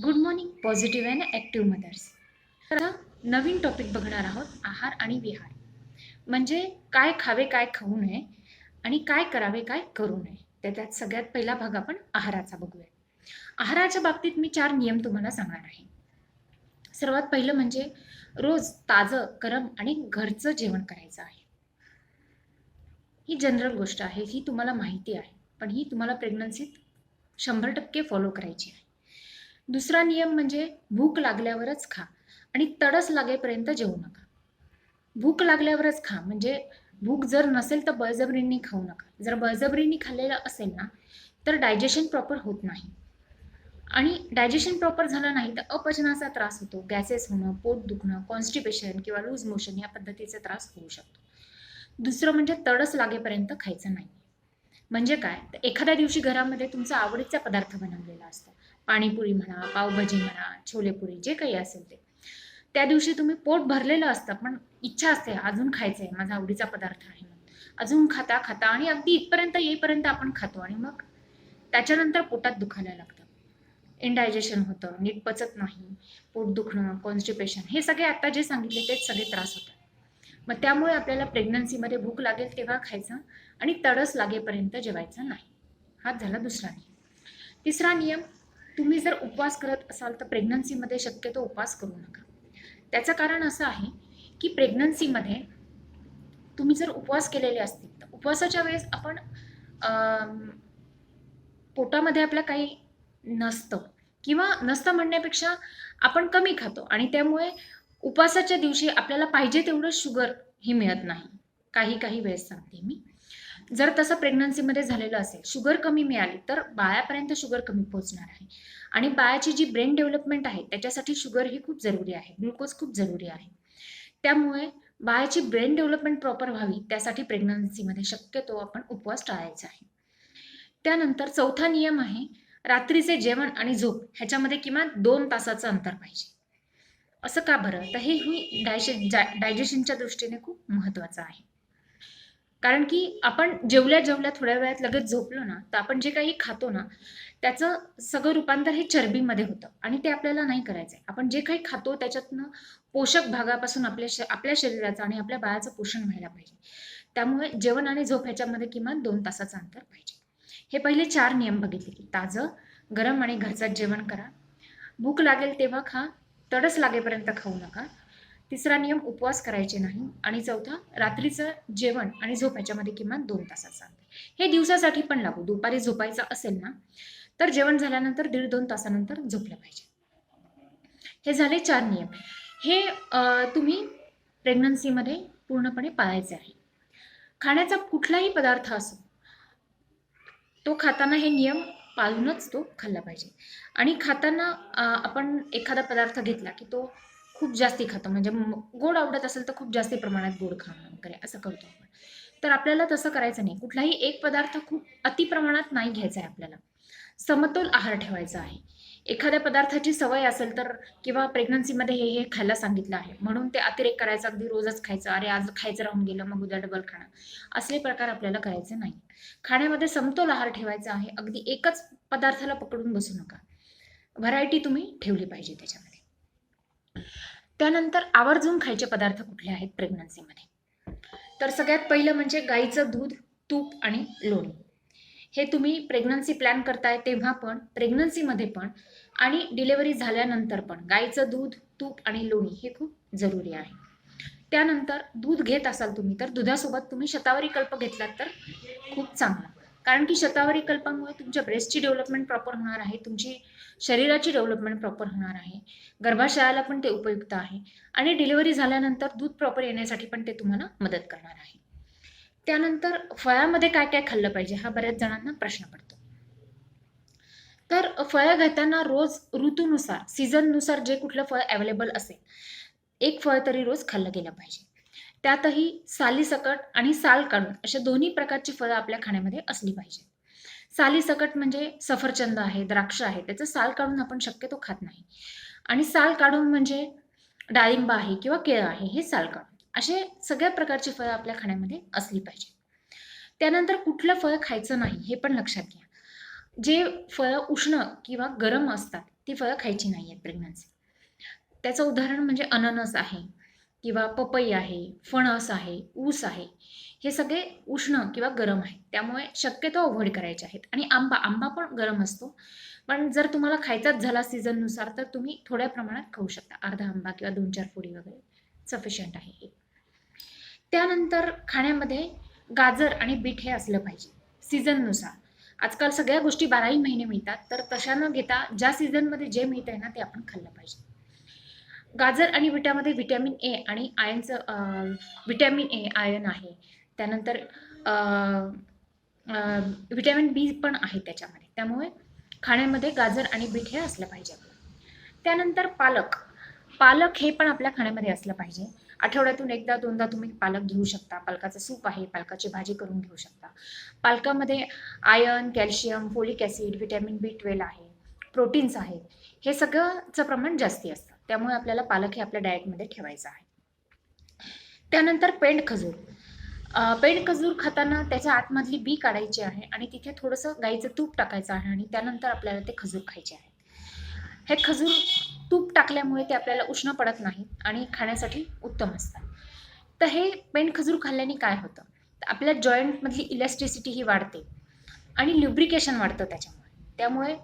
Good morning positive and active mothers. तर आता नवीन topic बघणार आहोत, आहार आणि विहार. म्हणजे काय खावे काय खाऊ नये आणि काय करावे काय करू नये. त्यात सगळ्यात पहिला भाग आपण आहाराचा बघूया. आहाराच्या बाबतीत मी 4 नियम तुम्हाला सांगणार आहे. सर्वात पहिलं म्हणजे रोज ताजं गरम आणि घरचं जेवण करायचं आहे. ही जनरल गोष्ट आहे, ही तुम्हाला माहिती आहे, पण ही तुम्हाला प्रेग्नन्सीत 100% फॉलो करायची आहे. दुसरा नियम म्हणजे भूक लागल्यावरच खा आणि तडस लागेपर्यंत जेवू नका. भूक लागल्यावरच खा म्हणजे भूक जर नसेल तर बळजबरीने खाऊ नका. जर बळजबरीने खाल्लेलं असेल ना तर डायजेशन प्रॉपर होत नाही आणि डायजेशन प्रॉपर झालं नाही तर अपचनाचा त्रास होतो, गॅसेस होणं, पोट दुखणं, कॉन्स्टिपेशन किंवा लूज मोशन या पद्धतीचा त्रास होऊ शकतो. दुसरं म्हणजे तडस लागेपर्यंत खायचं नाही. म्हणजे काय, तर एखाद्या दिवशी घरामध्ये तुमचा आवडीचा पदार्थ बनवलेला असतो, पाणीपुरी म्हणा, पावभाजी म्हणा, छोलेपुरी, जे काही असेल ते. त्या दिवशी तुम्ही पोट भरलेलं असतं, पण इच्छा असते अजून खायचंय, माझा आवडीचा पदार्थ आहे म्हणून. अजून खाता खाता आणि अगदी इथपर्यंत येईपर्यंत आपण खातो आणि मग त्याच्यानंतर पोटात दुखायला लागतं, इनडायजेशन होतं, नीट पचत नाही, पोट दुखणं, कॉन्स्टिपेशन, हे सगळे आता जे सांगितले तेच सगळे त्रास होतात. मग त्यामुळे आपल्याला प्रेग्नन्सीमध्ये भूक लागेल तेव्हा खायचं आणि तडस लागेपर्यंत जेवायचं नाही. हा झाला दुसरा नियम. तिसरा नियम, तुम्ही जर उपवास करत असाल तर प्रेग्नन्सीमध्ये शक्यतो उपवास करू नका. त्याचं कारण असं आहे की प्रेग्नन्सीमध्ये तुम्ही जर उपवास केलेले असतील तर उपवासाच्या वेळेस आपण पोटामध्ये आपल्या काही नसतं किंवा नसतं म्हणण्यापेक्षा आपण कमी खातो आणि त्यामुळे उपवासाच्या दिवशी आपल्याला पाहिजे तेवढं शुगर ही मिळत नाही. काही वेळेस सांगते मी, जर तसं प्रेग्नन्सीमध्ये झालेलं असेल, शुगर कमी मिळाली तर बाळापर्यंत शुगर कमी पोहोचणार आहे आणि बाळाची जी ब्रेन डेव्हलपमेंट आहे त्याच्यासाठी शुगर ही खूप जरुरी आहे, ग्लुकोज खूप जरुरी आहे. त्यामुळे बाळाची ब्रेन डेव्हलपमेंट प्रॉपर व्हावी त्यासाठी प्रेग्नन्सीमध्ये शक्यतो आपण उपवास टाळायचा आहे. त्यानंतर चौथा नियम आहे, रात्रीचे जेवण आणि झोप ह्याच्यामध्ये किमान 2 तासाचं अंतर पाहिजे. असं का बरं, तर हे डायजेशनच्या दृष्टीने खूप महत्वाचं आहे. कारण की आपण जेवल्या थोड्या वेळात लगेच झोपलो ना तर आपण जे काही खातो ना त्याचं सगळं रूपांतर हे चरबीमध्ये होतं आणि ते आपल्याला नाही करायचं आहे. आपण जे काही खातो त्याच्यातनं पोषक भागापासून आपल्या शरीराचं आणि आपल्या बाळाचं पोषण व्हायला पाहिजे. त्यामुळे जेवण आणि झोप ह्याच्यामध्ये किमान 2 तासाचं अंतर पाहिजे. हे पहिले 4 नियम बघितले की ताजं गरम आणि घरचं जेवण करा, भूक लागेल तेव्हा खा, तडस लागेपर्यंत खाऊ नका. तिसरा नियम उपवास करायचे नाही आणि चौथा रात्रीचं जेवण आणि झोप ह्याच्यामध्ये किमान 2 तासाचं अंतर. हे दिवसासाठी पण लागू, दुपारी झोपायचं असेल ना तर जेवण झाल्यानंतर 1.5-2 तासानंतर झोपलं पाहिजे. हे झाले 4 नियम. हे तुम्ही प्रेग्नन्सीमध्ये पूर्णपणे पाळायचे आहे. खाण्याचा कुठलाही पदार्थ असो तो खाताना हे नियम पाळूनच तो खाल्ला पाहिजे. आणि खाताना आपण एखादा पदार्थ घेतला की तो खूप जास्ती खातो, म्हणजे गोड आवडत असेल तर खूप जास्ती प्रमाणात गोड खाणं वगैरे असं करतो आपण. तर आपल्याला तसं करायचं नाही. कुठलाही एक पदार्थ खूप अति प्रमाणात नाही घ्यायचा आहे आपल्याला. समतोल आहार ठेवायचा आहे. एखाद्या पदार्थाची सवय असेल तर किंवा प्रेग्नन्सीमध्ये हे खायला सांगितलं आहे म्हणून ते अतिरेक करायचं, अगदी रोजच खायचं, अरे आज खायचं राहून गेलं मग उद्या डबल खाणं, असले प्रकार आपल्याला करायचे नाही. खाण्यामध्ये समतोल आहार ठेवायचा आहे. अगदी एकच पदार्थाला पकडून बसू नका, व्हरायटी तुम्ही ठेवली पाहिजे त्याच्यामध्ये. त्यानंतर आवर्जून खायचे पदार्थ कुठले आहेत प्रेग्नन्सीमध्ये, तर सगळ्यात पहिलं म्हणजे गाईचं दूध, तूप आणि लोणी. हे तुम्ही प्रेग्नन्सी प्लॅन करताय तेव्हा पण, प्रेग्नन्सीमध्ये पण आणि डिलेव्हरी झाल्यानंतर पण गाईचं दूध, तूप आणि लोणी हे खूप जरुरी आहे. त्यानंतर दूध घेत असाल तुम्ही तर दुधासोबत तुम्ही शतावरी कल्प घेतलात तर खूप चांगला. कारण की शतावरी कल्पामुळे तुमच्या ब्रेस्टची डेव्हलपमेंट प्रॉपर होणार आहे, तुमची शरीराची डेव्हलपमेंट प्रॉपर होणार आहे, गर्भाशयाला पण ते उपयुक्त आहे आणि डिलिव्हरी झाल्यानंतर दूध प्रॉपर येण्यासाठी पण ते तुम्हाला मदत करणार आहे. त्यानंतर फळामध्ये काय काय खाल्लं पाहिजे हा बऱ्याच जणांना प्रश्न पडतो. तर फळं घेताना रोज ऋतूनुसार, सीझननुसार जे कुठलं फळ अवेलेबल असेल, एक फळ तरी रोज खाल्लं गेलं पाहिजे. त्यातही सालीसकट आणि साल काढून अशा दोन्ही प्रकारची फळं आपल्या खाण्यामध्ये असली पाहिजे. सालीसकट म्हणजे सफरचंद आहे, द्राक्ष आहे, त्याचं साल काढून आपण शक्यतो खात नाही. आणि साल काढून म्हणजे डाळिंब आहे किंवा केळं आहे, हे साल काढून. असे सगळ्या प्रकारची फळं आपल्या खाण्यामध्ये असली पाहिजे. त्यानंतर कुठलं फळ खायचं नाही हे पण लक्षात घ्या. जे फळं उष्ण किंवा गरम असतात ती फळं खायची नाही आहेत प्रेग्नन्सी. त्याचं उदाहरण म्हणजे अननस आहे किंवा पपई आहे, फणस आहे, ऊस आहे. हे सगळे उष्ण किंवा गरम आहेत. त्यामुळे शक्यतो अव्हॉइड करायचे आहेत. आणि आंबा, आंबा पण गरम असतो. पण जर तुम्हाला खायचाच झाला सीझननुसार तर तुम्ही थोड्या प्रमाणात खाऊ शकता. अर्धा आंबा किंवा 2-4 फोडी वगैरे सफिशियंट आहे हे. त्यानंतर खाण्यामध्ये गाजर आणि बीट हे असलं पाहिजे सीझननुसार. आजकाल सगळ्या गोष्टी 12ही महिने मिळतात, तर तशा न घेता ज्या सीझनमध्ये जे मिळतंय ना ते आपण खाल्लं पाहिजे. गाजर आणि बीटामध्ये व्हिटॅमिन ए आणि आयर्नचं व्हिटॅमिन ए आयर्न आहे. त्यानंतर व्हिटॅमिन बी पण आहे त्याच्यामध्ये. त्यामुळे खाण्यामध्ये गाजर आणि बीट हे असलं पाहिजे. त्यानंतर पालक. पालक हे पण आपल्या खाण्यामध्ये असलं पाहिजे. आठवड्यातून एकदा दोनदा तुम्ही पालक घेऊ शकता. पालकाचं सूप आहे, पालकाची भाजी करून घेऊ शकता. पालकामध्ये iron, calcium, folic acid, vitamin बी12 आहे, प्रोटीन्स आहेत. हे सगळंचं प्रमाण जास्ती असतं. त्यामुळे आपल्याला पालक हे आपल्या डाएटमध्ये ठेवायचं आहे. त्यानंतर पेंड खजूर. पेंड खजूर खाताना त्याच्या आतमधली बी काढायची आहे आणि तिथे थोडंसं गाईचं तूप टाकायचं आहे आणि त्यानंतर आपल्याला ते खजूर खायचे आहे. हे खजूर तूप टाकल्यामुळे ते आपल्याला उष्ण पडत नाही आणि खाण्यासाठी उत्तम असतात. तर हे पेंड खजूर खाल्ल्याने काय होतं, आपल्या जॉईंटमधली इलॅस्टिसिटी ही वाढते आणि ल्युब्रिकेशन वाढतं त्याच्यामुळे. त्यामुळे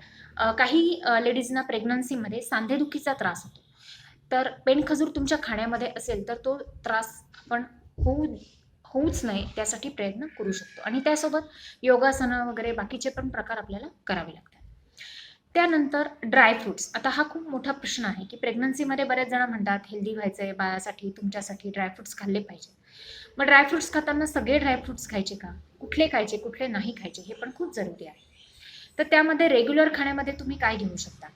काही लेडीजना प्रेग्नन्सीमध्ये सांधेदुखीचा त्रास होतो. तर पेंड खजूर तुमच्या खाण्यामध्ये असेल तर तो त्रास आपण होऊच नाही त्यासाठी प्रयत्न करू शकतो. आणि त्यासोबत योगासनं वगैरे बाकीचे पण प्रकार आपल्याला करावे लागतात. त्यानंतर ड्रायफ्रुट्स. आता हा खूप मोठा प्रश्न आहे की प्रेग्नन्सीमध्ये बरेच जण म्हणतात हेल्दी व्हायचं आहे बाळासाठी, तुमच्यासाठी ड्रायफ्रुट्स खाल्ले पाहिजे. मग ड्रायफ्रुट्स खाताना सगळे ड्रायफ्रुट्स खायचे का, कुठले खायचे कुठले नाही खायचे हे पण खूप जरुरी आहे. तर त्यामध्ये रेग्युलर खाण्यामध्ये तुम्ही काय घेऊ शकता,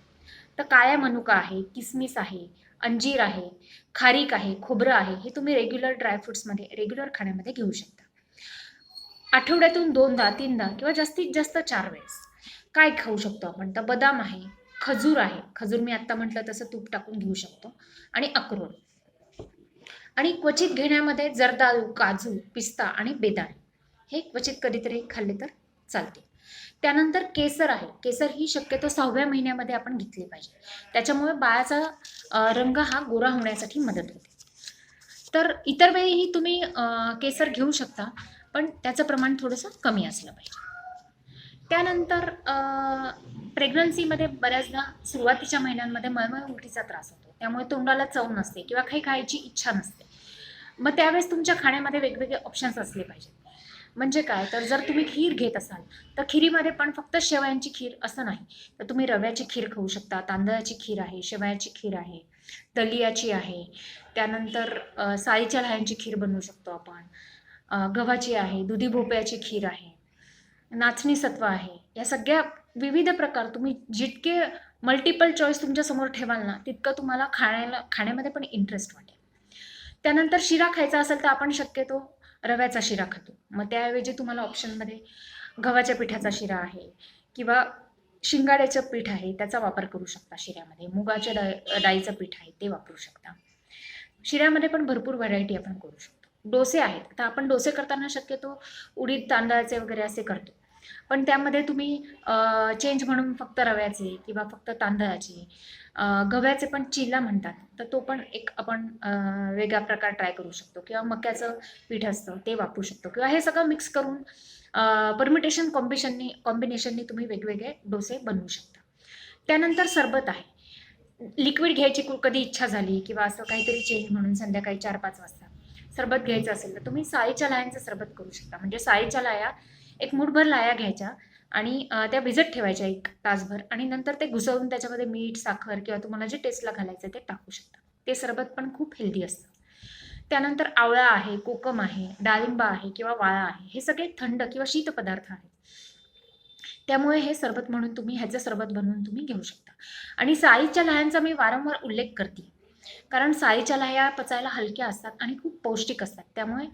तर काळ्या मनुका आहे, किसमिस आहे, अंजीर आहे, खारीक आहे, खोबरं आहे. हे तुम्ही रेग्युलर ड्रायफ्रुट्समध्ये रेग्युलर खाण्यामध्ये घेऊ शकता. आठवड्यातून 2दा-3दा किंवा जास्तीत जास्त 4 वेळेस. काय खाऊ शकतो आपण, तर बदाम आहे, खजूर आहे. खजूर मी आत्ता म्हटलं तसं तूप टाकून घेऊ शकतो. आणि अक्रोड. आणि क्वचित घेण्यामध्ये जर्दाळू, काजू, पिस्ता आणि बेदाणे हे क्वचित कधीतरी खाल्ले तर चालते. त्यानंतर केसर आहे. केसर ही शक्यतो 6व्या महिन्यामध्ये आपण घेतली पाहिजे. त्याच्यामुळे बाळाचा रंग हा गोरा होण्यासाठी मदत होते. तर इतर वेळीही तुम्ही केसर घेऊ शकता, पण त्याचं प्रमाण थोडंसं कमी असलं पाहिजे. त्यानंतर प्रेग्नन्सीमध्ये बऱ्याचदा सुरुवातीच्या महिन्यांमध्ये मळमळ उलटीचा त्रास होतो. त्यामुळे तोंडाला चव नसते किंवा काही खायची इच्छा नसते. मग त्यावेळेस तुमच्या खाण्यामध्ये वेगवेगळे ऑप्शन्स असले पाहिजेत. म्हणजे काय, तर जर तुम्ही खीर घेत असाल तर खिरीमध्ये पण फक्त शेवयांची खीर असं नाही, तर तुम्ही रव्याची खीर खाऊ शकता, तांदळाची खीर आहे, शेवयाची खीर आहे, दलियाची आहे. त्यानंतर साळीच्या लाह्यांची खीर बनवू शकतो आपण, गव्हाची आहे, दुधी भोपळ्याची खीर आहे, नाचणी सत्व आहे. या सगळ्या विविध प्रकार तुम्ही जितके मल्टिपल चॉईस तुमच्या समोर ठेवाल ना तितकं तुम्हाला खाण्यामध्ये पण इंटरेस्ट वाटेल. त्यानंतर शिरा खायचा असेल तर आपण शक्यतो रव्याचा शिरा खातो. मग त्याऐवजी तुम्हाला ऑप्शनमध्ये गव्हाच्या पिठाचा शिरा आहे किंवा शिंगाड्याचं पीठ आहे त्याचा वापर करू शकता शिऱ्यामध्ये. मुगाच्या डाळीचं पीठ आहे ते वापरू शकता. शिऱ्यामध्ये पण भरपूर व्हरायटी आपण करू शकतो. डोसे आहेत. तर आपण डोसे करताना शक्यतो उडीद तांदळाचे वगैरे असे करतो. पण त्यामध्ये तुम्ही चेंज म्हणून फक्त रव्याचे किंवा फक्त तांदळाचे, गव्याचे पण चिला म्हणतात, तर तो पण एक आपण वेगळा प्रकार ट्राय करू शकतो. किंवा मक्याचं पीठ असतं ते वापरू शकतो. किंवा हे सगळं मिक्स करून परमिटेशन कॉम्बिनेशननी तुम्ही वेगवेगळे डोसे बनवू शकता. त्यानंतर सरबत आहे. लिक्विड घ्यायची कधी इच्छा झाली किंवा असं काहीतरी चेंज म्हणून संध्याकाळी 4-5 वाजता सरबत घ्यायचं असेल तर तुम्ही साळीच्या लाह्यांचं सरबत करू शकता. म्हणजे साळीच्या लाह्या एक मूठभर लाह्या घ्यायच्या आणि त्या भिजत ठेवायच्या 1 तासभर आणि नंतर ते घुसवून त्याच्यामध्ये मीठ, साखर किंवा तुम्हाला जे टेस्टला घालायचं ते टाकू शकता. ते सरबत पण खूप हेल्दी असतं. त्यानंतर आवळा आहे, कोकम आहे, डाळिंबा आहे किंवा वाळा आहे. हे सगळे थंड किंवा शीत पदार्थ आहेत. त्यामुळे हे सरबत म्हणून तुम्ही ह्याचं सरबत बनवून तुम्ही घेऊ शकता. आणि साळीच्या लाह्यांचा मी वारंवार उल्लेख करते, कारण साळीच्या लाह्या पचायला हलक्या असतात आणि खूप पौष्टिक असतात. त्यामुळे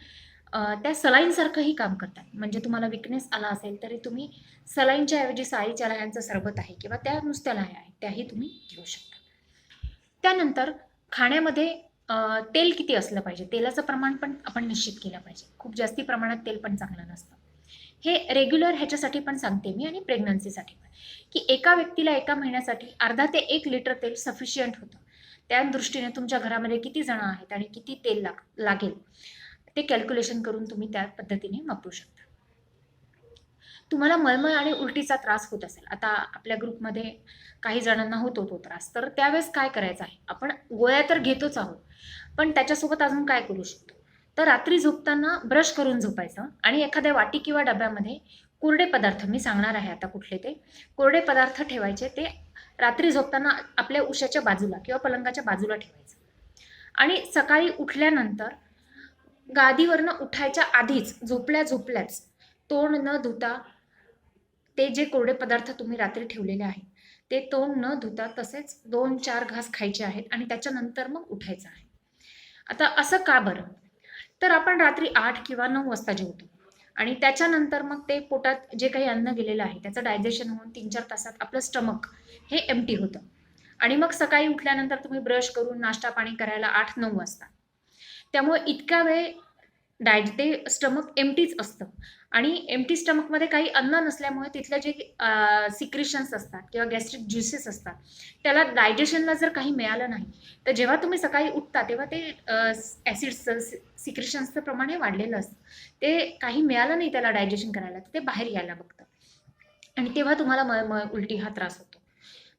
त्या सलाईनसारखंही काम करतात. म्हणजे तुम्हाला विकनेस आला असेल तरी तुम्ही सलाईनच्या ऐवजी साळीच्या लाह्यांचं सरबत आहे किंवा त्या नुसत्या लाह्या आहेत त्याही तुम्ही घेऊ शकता. त्यानंतर खाण्यामध्ये तेल किती असलं पाहिजे, तेलाचं प्रमाण पण आपण निश्चित केलं पाहिजे. खूप जास्ती प्रमाणात तेल पण चांगलं नसतं. हे रेग्युलर ह्याच्यासाठी पण सांगते मी आणि प्रेग्नन्सीसाठी पण, की एका व्यक्तीला एका महिन्यासाठी अर्धा ते 1 लिटर तेल सफिशियंट होतं. त्या दृष्टीने तुमच्या घरामध्ये किती जण आहेत आणि किती तेल लागेल ते कॅल्क्युलेशन करून तुम्ही त्या पद्धतीने वापरू शकता. तुम्हाला मळमळ आणि उलटीचा त्रास होत असेल, आता आपल्या ग्रुपमध्ये काही जणांना होतो तो त्रास, तर त्यावेळेस काय करायचं आहे, आपण गोळ्या तर घेतोच आहोत, पण त्याच्यासोबत अजून काय करू शकतो, तर रात्री झोपताना ब्रश करून झोपायचं आणि एखाद्या वाटी किंवा डब्यामध्ये कोरडे पदार्थ, मी सांगणार आहे आता कुठले ते कोरडे पदार्थ ठेवायचे, ते रात्री झोपताना आपल्या उशाच्या बाजूला किंवा पलंगाच्या बाजूला ठेवायचं. आणि सकाळी उठल्यानंतर गादीवरनं उठायच्या आधीच झोपल्याच तोंड न धुता ते जे कोरडे पदार्थ तुम्ही रात्री ठेवलेले आहेत ते तोंड न धुता तसेच 2-4 घास खायचे आहेत आणि त्याच्यानंतर मग उठायचं आहे. आता असं का बरं? तर आपण रात्री 8 किंवा 9 वाजता जेवतो आणि त्याच्यानंतर मग ते पोटात जे काही अन्न गेलेलं आहे त्याचं डायजेशन होऊन 3-4 तासात आपलं स्टमक हे एम्प्टी होतं आणि मग सकाळी उठल्यानंतर तुम्ही ब्रश करून नाश्ता पाणी करायला 8-9 वाजता. त्यामुळे इतका वेळ ते स्टमक एम्प्टीच असतं आणि एम्प्टी स्टमकमध्ये काही अन्न नसल्यामुळे तिथले जे सिक्रेशन्स असतात किंवा गॅस्ट्रिक ज्युसेस असतात त्याला डायजेशनला जर काही मिळालं नाही, तर जेव्हा तुम्ही सकाळी उठता तेव्हा ते ॲसिड्सचं सिक्रेशन्सचं प्रमाण हे वाढलेलं असतं. ते काही मिळालं नाही त्याला डायजेशन करायला, तर ते बाहेर यायला बघतं आणि तेव्हा तुम्हाला मळमळ, उलटी हा त्रास होतो.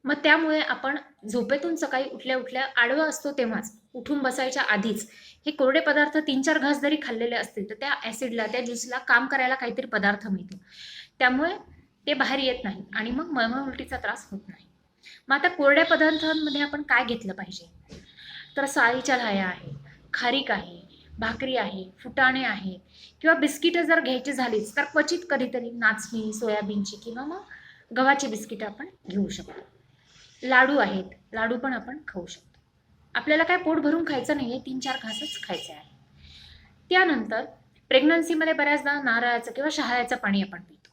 मग त्यामुळे आपण झोपेतून सकाळी उठल्या आडवं असतो तेव्हाच उठून बसायच्या आधीच हे कोरडे पदार्थ 3-4 घास जरी खाल्लेले असतील तर त्या ॲसिडला, त्या ज्यूसला काम करायला काहीतरी पदार्थ मिळतो, त्यामुळे ते बाहेर येत नाही आणि मग मळमळ उलटीचा त्रास होत नाही. मग आता कोरड्या पदार्थांमध्ये आपण काय घेतलं पाहिजे, तर साळीच्या लाह्या आहे, खारीक आहे, भाकरी आहे, फुटाणे आहे किंवा बिस्किटं जर घ्यायची झालीच तर क्वचित कधीतरी नाचणी, सोयाबीनची किंवा मग गव्हाची बिस्किटं आपण घेऊ शकतो. लाडू आहेत, लाडू पण आपण खाऊ शकतो. आपल्याला काय पोट भरून खायचं नाहीये, 3-4 घासच खायचे आहे. त्यानंतर प्रेग्नन्सीमध्ये बऱ्याचदा नारळाचं किंवा शहाळ्याचं पाणी आपण पितो.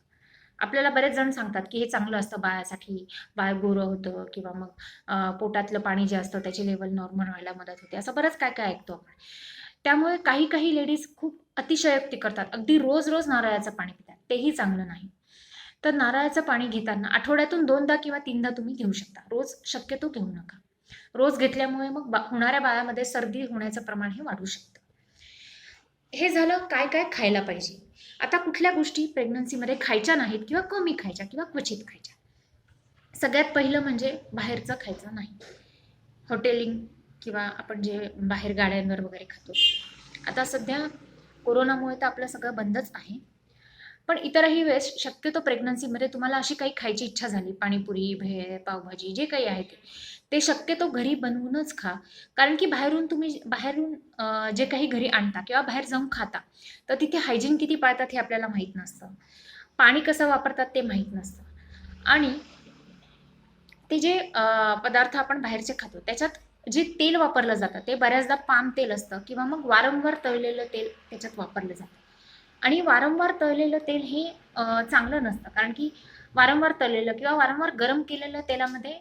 आपल्याला बरेच जण सांगतात की हे चांगलं असतं बाळासाठी, बाळ गोरं होतं किंवा मग पोटातलं पाणी जे असतं त्याची लेवल नॉर्मल व्हायला मदत होते, असं बरंच काय काय ऐकतो आपण. त्यामुळे काही लेडीज खूप अतिशयोक्ती करतात, अगदी रोज नारळाचं पाणी पितात, तेही चांगलं नाही. तर नारळाचं पाणी घेताना आठवड्यातून 2दा किंवा 3दा तुम्ही घेऊ शकता, रोज शक्यतो घेऊ नका. रोज घेतल्यामुळे मग होणाऱ्या बाळामध्ये सर्दी होण्याचं प्रमाण हे वाढू शकतं. हे झालं काय काय खायला पाहिजे. आता कुठल्या गोष्टी प्रेग्नन्सीमध्ये खायच्या नाहीत किंवा कमी खायच्या किंवा क्वचित खायच्या. सगळ्यात पहिलं म्हणजे बाहेरचं खायचं नाही. हॉटेलिंग किंवा आपण जे बाहेर गाड्यांवर वगैरे खातो. आता सध्या कोरोनामुळे तर आपलं सगळं बंदच आहे. पण इतरही वेळेस शक्यतो प्रेग्नन्सीमध्ये तुम्हाला अशी काही खायची इच्छा झाली, पाणीपुरी, भेळ, पावभाजी जे काही आहे ते शक्यतो घरी बनवूनच खा. कारण की बाहेरून जे काही घरी आणता किंवा बाहेर जाऊन खाता, तर तिथे हायजीन किती पाळतात हे आपल्याला माहीत नसतं. पाणी कसं वापरतात ते माहीत नसतं आणि ते जे पदार्थ आपण बाहेरचे खातो त्याच्यात जे तेल वापरलं जातं ते बऱ्याचदा पाम तेल असतं किंवा मग वारंवार तळलेलं तेल त्याच्यात वापरलं जातं. आणि वारंवार तळलेलं तेल हे चांगलं नसतं, कारण की वारंवार तळलेलं किंवा वारंवार गरम केलेलं तेलामध्ये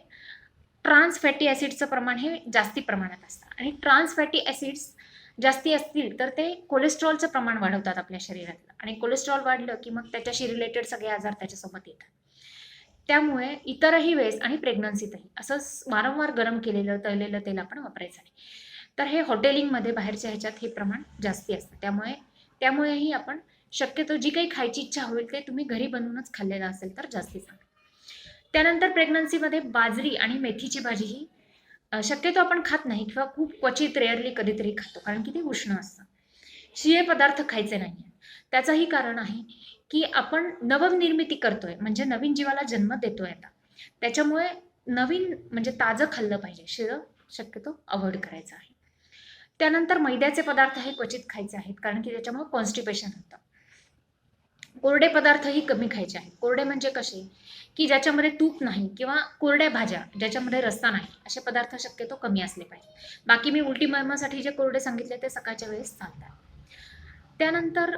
ट्रान्स फॅटी ॲसिड्सचं प्रमाण हे जास्ती प्रमाणात असतं आणि ट्रान्स फॅटी ॲसिड्स जास्ती असतील तर ते कोलेस्ट्रॉलचं प्रमाण वाढवतात आपल्या शरीरातलं आणि कोलेस्ट्रॉल वाढलं की मग त्याच्याशी रिलेटेड सगळे आजार त्याच्यासोबत येतात. त्यामुळे इतरही वेळेस आणि प्रेग्नन्सीतही असं वारंवार गरम केलेलं तळलेलं तेल आपण वापरायचं नाही. तर हे हॉटेलिंगमध्ये बाहेरच्या ह्याच्यात हे प्रमाण जास्ती असतं, त्यामुळेही आपण शक्यतो जी काही खायची इच्छा होईल ते तुम्ही घरी बनवूनच खाल्लेलं असेल तर जास्ती चांगलं. त्यानंतर प्रेग्नन्सीमध्ये बाजरी आणि मेथीची भाजी ही शक्यतो आपण खात नाही किंवा खूप क्वचित रेअरली कधीतरी खातो, कारण की ते उष्ण असतं. शिळे पदार्थ खायचे नाही. त्याचंही कारण आहे की आपण नवनिर्मिती करतोय, म्हणजे नवीन जीवाला जन्म देतोय आता. त्याच्यामुळे नवीन म्हणजे ताजं खाल्लं पाहिजे, शिळं शक्यतो अव्हॉइड करायचं आहे. त्यानंतर मैद्याचे पदार्थ हे क्वचित खायचे आहेत, कारण की त्याच्यामुळे कॉन्स्टिपेशन होतं. कोरडे पदार्थही कमी खायचे आहेत. कोरडे म्हणजे कसे, की ज्याच्यामध्ये तूप नाही किंवा कोरड्या भाज्या ज्याच्यामध्ये रस्सा नाही, असे पदार्थ शक्यतो कमी असले पाहिजे. बाकी मी उलटी मळमळसाठी जे कोरडे सांगितले ते सकाळच्या वेळेस चालतात. त्यानंतर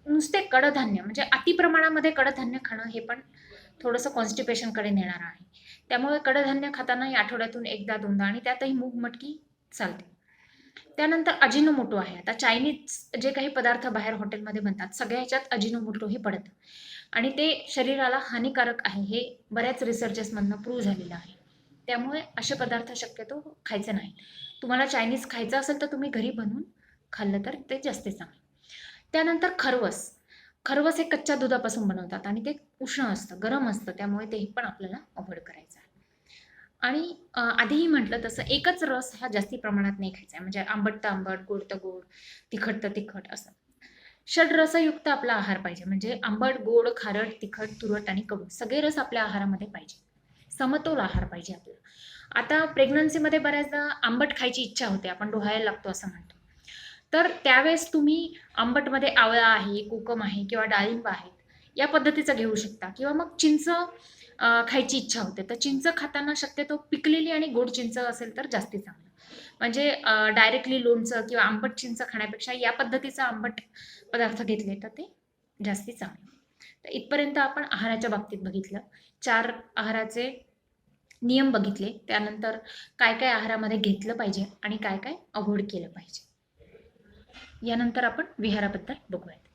नुसते कडधान्य म्हणजे अति प्रमाणामध्ये कडधान्य खाणं हे पण थोडंसं कॉन्स्टिपेशनकडे नेणारं आहे. त्यामुळे कडधान्य खातानाही आठवड्यातून 1दा 2दा आणि त्यातही मूग मटकी चालते. त्यानंतर अजिनोमोटो आहे. आता चायनीज जे काही पदार्थ बाहेर हॉटेलमध्ये बनतात सगळ्या ह्याच्यात अजिनोमोटो हे पडतं आणि ते शरीराला हानिकारक आहे हे बऱ्याच रिसर्चेसमधनं प्रूव्ह झालेलं आहे. त्यामुळे असे पदार्थ शक्यतो खायचे नाही. तुम्हाला चायनीज खायचं असेल तर तुम्ही घरी बनवून खाल्लं तर ते जास्त चांगलं. त्यानंतर खरवस. खरवस हे कच्च्या दुधापासून बनवतात आणि ते उष्ण असतं, गरम असतं. त्यामुळे ते पण आपल्याला अव्हॉइड करायचं आहे. आणि आधीही म्हटलं तसं एकच रस हा जास्ती प्रमाणात नाही खायचा आहे. म्हणजे आंबट तर आंबट, गोड तर गोड, तिखट तर तिखट असं. षड्रसयुक्त आपला आहार पाहिजे. म्हणजे आंबट, गोड, खारट, तिखट, तुरट आणि कडू सगळे रस आपल्या आहारामध्ये पाहिजे. समतोल आहार पाहिजे आपल्याला. आता प्रेग्नन्सीमध्ये बऱ्याचदा आंबट खायची इच्छा होते. आपण डोहायला लागतो असं म्हणतो. तर त्यावेळेस तुम्ही आंबटमध्ये आवळा आहे, कोकम आहे किंवा डाळिंब आहेत. या पद्धतीचं घेऊ शकता किंवा मग चिंच खायची इच्छा होते. तर चिंच खाताना शक्यतो पिकलेली आणि गोड चिंच असेल तर जास्ती चांगलं. म्हणजे डायरेक्टली लोणचं किंवा आंबट चिंच खाण्यापेक्षा या पद्धतीचा आंबट पदार्थ घेतले तर ते जास्ती चांगले. तर इथपर्यंत आपण आहाराच्या बाबतीत बघितलं. 4 आहाराचे नियम बघितले. त्यानंतर काय काय आहारामध्ये घेतलं पाहिजे आणि काय काय अव्हॉइड केलं पाहिजे. यानंतर आपण विहाराबद्दल बघूयात.